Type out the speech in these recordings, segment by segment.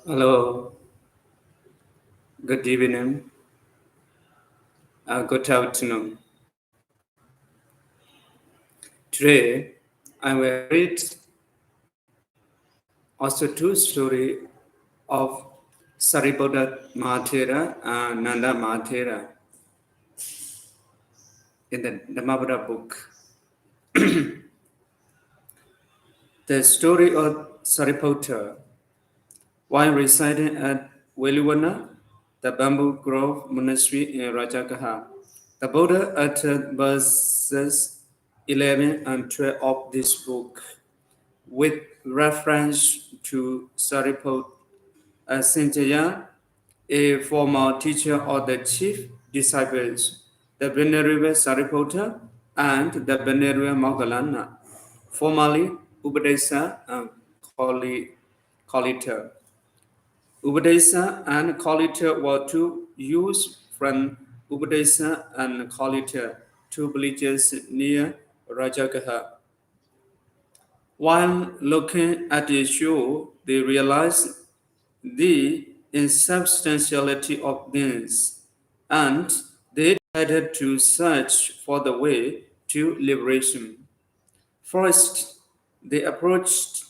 Hello, good evening, good afternoon. Today, I will read also two stories of Sariputta Mahathera and Nanda Mahathera in the Dhammapada book. The story of Sariputta, while residing at Veluvana, the bamboo grove monastery in Rajagaha, the Buddha uttered verses 11 and 12 of this book with reference to Sariputta Sanjaya, a former teacher of the chief disciples, the Venerable Sariputta and the Venerable Moggallana, formerly Upadesa and Kalita. Upadesa and Kalita were two youths from Upadesa and Kalita, two villages near Rajagaha. While looking at the shore, they realized the insubstantiality of things, and they decided to search for the way to liberation. First, they approached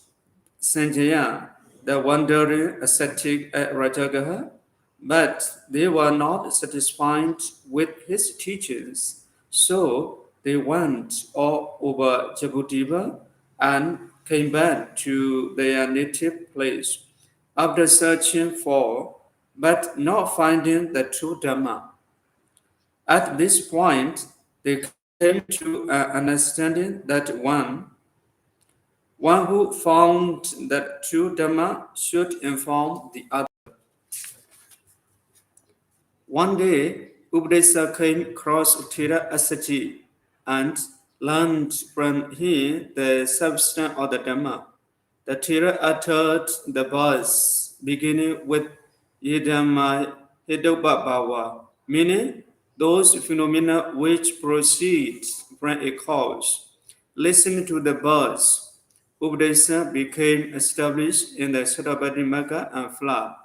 Sanjaya, the wandering ascetic at Rajagaha, but they were not satisfied with his teachings. So they went all over Jabudeva and came back to their native place after searching for, but not finding the true Dhamma. At this point, they came to an understanding that one who found that true Dhamma should inform the other. One day, Updesa came across Thera Assaji and learned from him the substance of the Dhamma. The Thera uttered the verse beginning with Yidamai Hidobhawa, meaning those phenomena which proceed from a cause. Listening to the verse, Updesa became established in the Sarabhati Magga and Fla.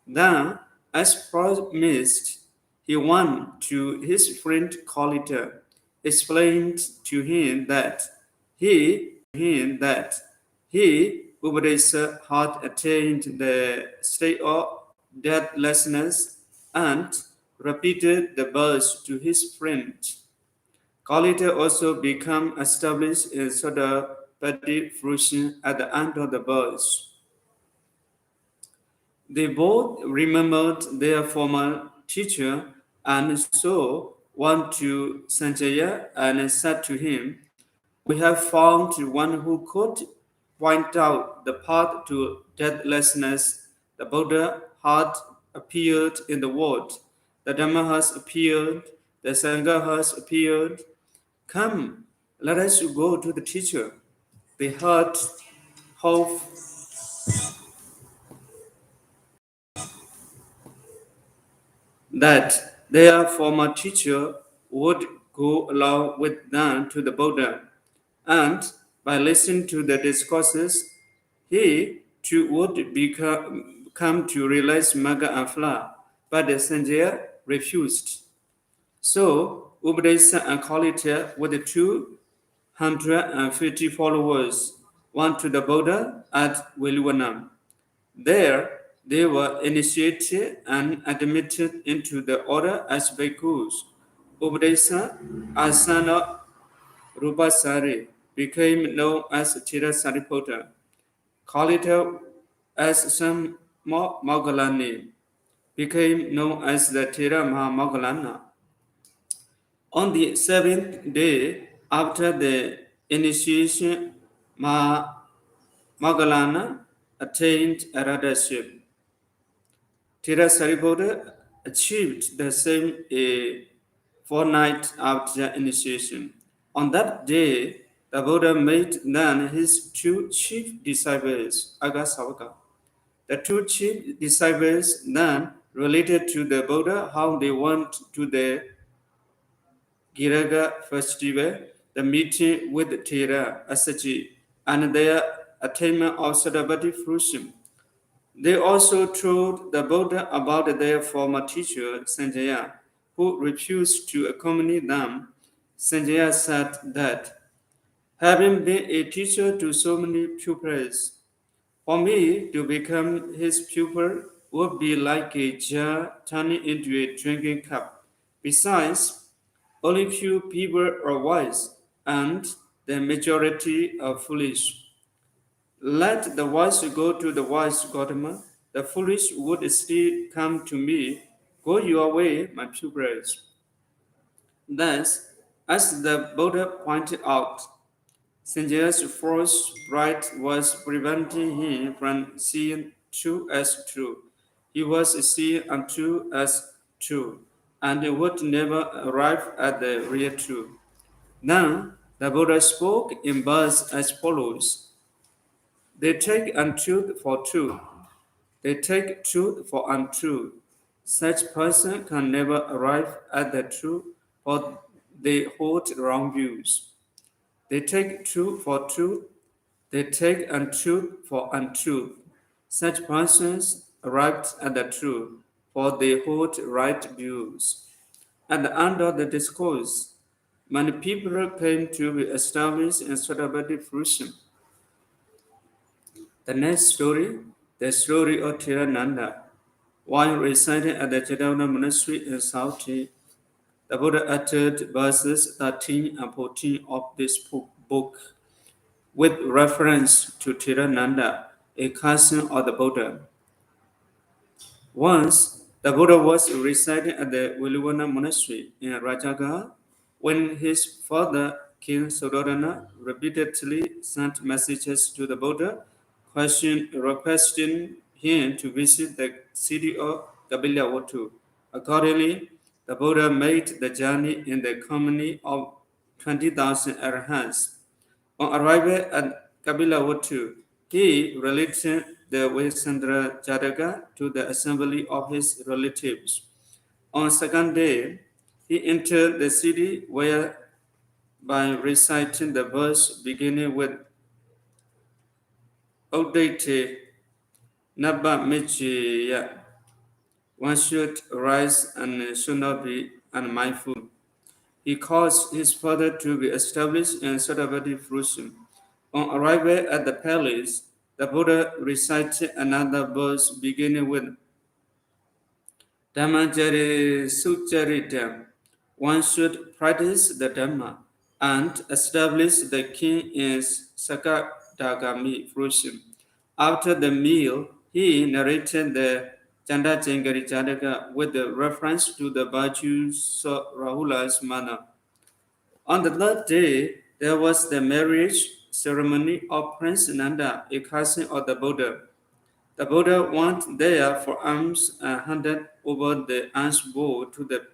Then, as promised, he went to his friend Kalita, explained to him he, Upadesa, had attained the state of deathlessness and repeated the verse to his friend. Kalita also became established in Sodapati fruition at the end of the verse. They both remembered their former teacher and so went to Sanjaya and said to him, "We have found one who could point out the path to deathlessness. The Buddha had appeared in the world. The Dhamma has appeared. The Sangha has appeared. Come, let us go to the teacher." They had hope that their former teacher would go along with them to the Buddha, and by listening to the discourses, he too would come to realize Magga and Phala. But the Sanjaya refused. So Upadesa and Kalita, with the 250 followers, went to the Buddha at Veluvanam. There, they were initiated and admitted into the order as bhikkhus. Upadesa, a son of Rupasari, became known as Thera Sariputta. Kalita, as son of Moggallani, became known as the Thera Moggallana. On the seventh day after the initiation, Moggallana attained arahatship. Thera Sariputta achieved the same a fortnight after initiation. On that day, the Buddha made then his two chief disciples, Agasavaka. The two chief disciples then related to the Buddha how they went to the Giraga festival, the meeting with Thera Assaji, and their attainment of Sarabhati fruition. They also told the Buddha about their former teacher, Sanjaya, who refused to accompany them. Sanjaya said that, having been a teacher to so many pupils, for me to become his pupil would be like a jar turning into a drinking cup. Besides, only few people are wise, and the majority are foolish. Let the wise go to the wise, Gautama. The foolish would still come to me. Go your way, my pupils. Thus, as the Buddha pointed out, Sanjaya's false pride was preventing him from seeing true as true. He was seeing untrue as true, and he would never arrive at the real truth. Now, the Buddha spoke in verse as follows: They take untruth for truth, they take truth for untruth. Such person can never arrive at the truth, for they hold wrong views. They take truth for truth, they take untruth for untruth. Such persons arrived at the truth, for they hold right views. At the end of the discourse, many people came to be established in Sariputta fruition. The next story, the story of Thera Nanda. While residing at the Jedavana monastery in Saudi, the Buddha uttered verses 13 and 14 of this book with reference to Thera Nanda, a cousin of the Buddha. Once, the Buddha was residing at the Viluvana monastery in Rajagarh when his father, King Suddhodana, repeatedly sent messages to the Buddha requesting him to visit the city of Kapilavatthu. Accordingly, the Buddha made the journey in the company of 20,000 arahants. On arrival at Kapilavatthu, he related the Vaisandra Jataka to the assembly of his relatives. On second day, he entered the city where, by reciting the verse beginning with Odete Nabba Michiya, one should arise and should not be unmindful. He caused his father to be established in Saravati Frusim. On arrival at the palace, the Buddha recited another verse beginning with Dhammacari Sucharita. One should practice the Dhamma and establish the king in Sakadagami fruition. After the meal, he narrated the Chanda Chengari Jataka with the reference to the virtues of Rahula's manner. On the third day, there was the marriage ceremony of Prince Nanda, a cousin of the Buddha. The Buddha went there for alms and handed over the alms bowl to the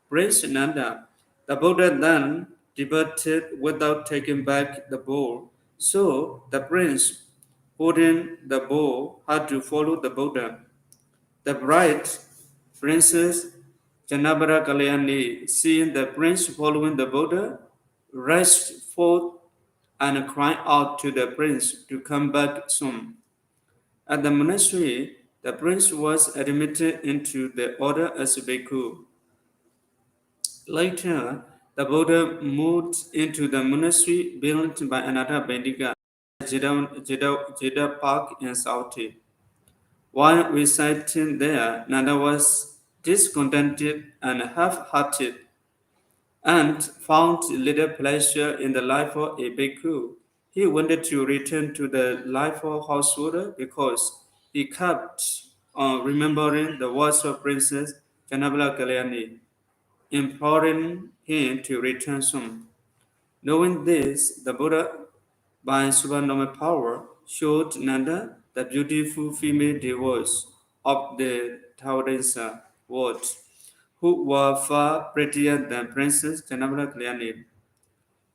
Prince Nanda. The Buddha then departed without taking back the bowl. So the prince, holding the bowl, had to follow the Buddha. The bride, Princess Janabara Kalyani, seeing the prince following the Buddha, rushed forth and cried out to the prince to come back soon. At the monastery, the prince was admitted into the order as a bhikkhu. Later, the Buddha moved into the monastery built by another Bandika, Jeddah Park in Saudi. While residing there, Nanda was discontented and half-hearted and found little pleasure in the life of a bhikkhu. He wanted to return to the life of householder because he kept on remembering the words of Princess Janabala Kalyani, imploring him to return soon. Knowing this, the Buddha, by supernormal power, showed Nanda the beautiful female devotees of the Taurasa world, who were far prettier than Princess Janabala Kalyani.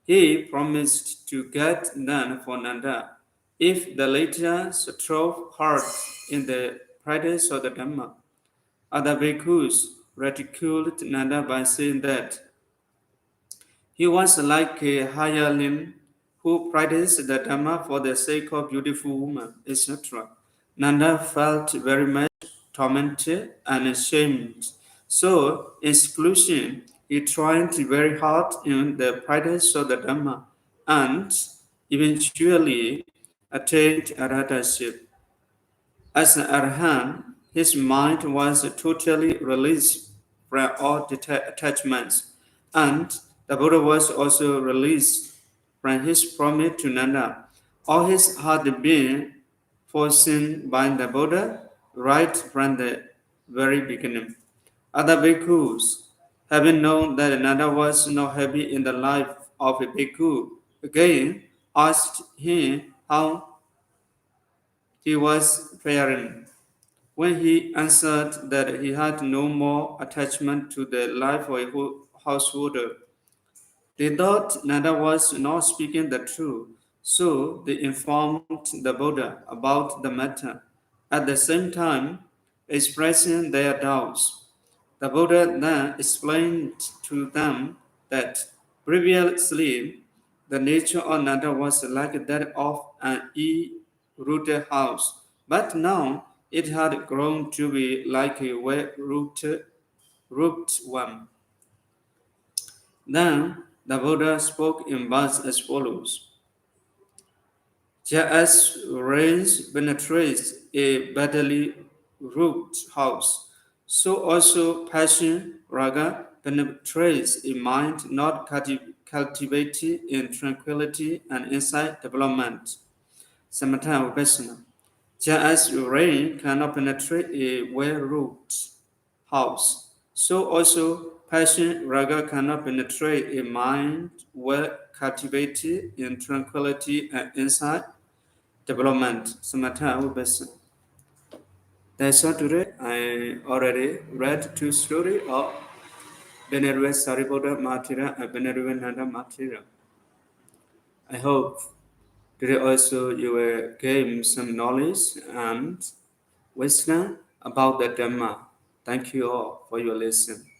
He promised to get them for Nanda if the latter strove hard in the practice of the Dhamma. Other bhikkhus ridiculed Nanda by saying that he was like a hireling who practiced the Dhamma for the sake of beautiful women, etc. Nanda felt very much tormented and ashamed. So, in seclusion, he tried very hard in the practice of the Dhamma and eventually attained arhatanship. As an arhat, his mind was totally released from all attachments, and the Buddha was also released from his promise to Nanda. All his had been foreseen by the Buddha right from the very beginning. Other bhikkhus, having known that Nanda was not happy in the life of a bhikkhu, again asked him how he was faring. When he answered that he had no more attachment to the life of a householder, they thought Nanda was not speaking the truth, so they informed the Buddha about the matter, at the same time expressing their doubts. The Buddha then explained to them that previously the nature of Nanda was like that of an rooted house, but now it had grown to be like a well-rooted root one. Then the Buddha spoke in words as follows. Just as rains penetrates a badly roofed house, so also passion, raga, penetrates a mind not cultivated in tranquility and insight development. Samatha Vipassana. Just as rain cannot penetrate a well-roofed house, so also passion, raga cannot penetrate a mind well cultivated in tranquility and insight development. Samatha Vipassana. That's all today. I already read two stories of Venerable Sariputta Martyra and Venerable Nanda Martyra. I hope today also you will gain some knowledge and wisdom about the Dhamma. Thank you all for your listen.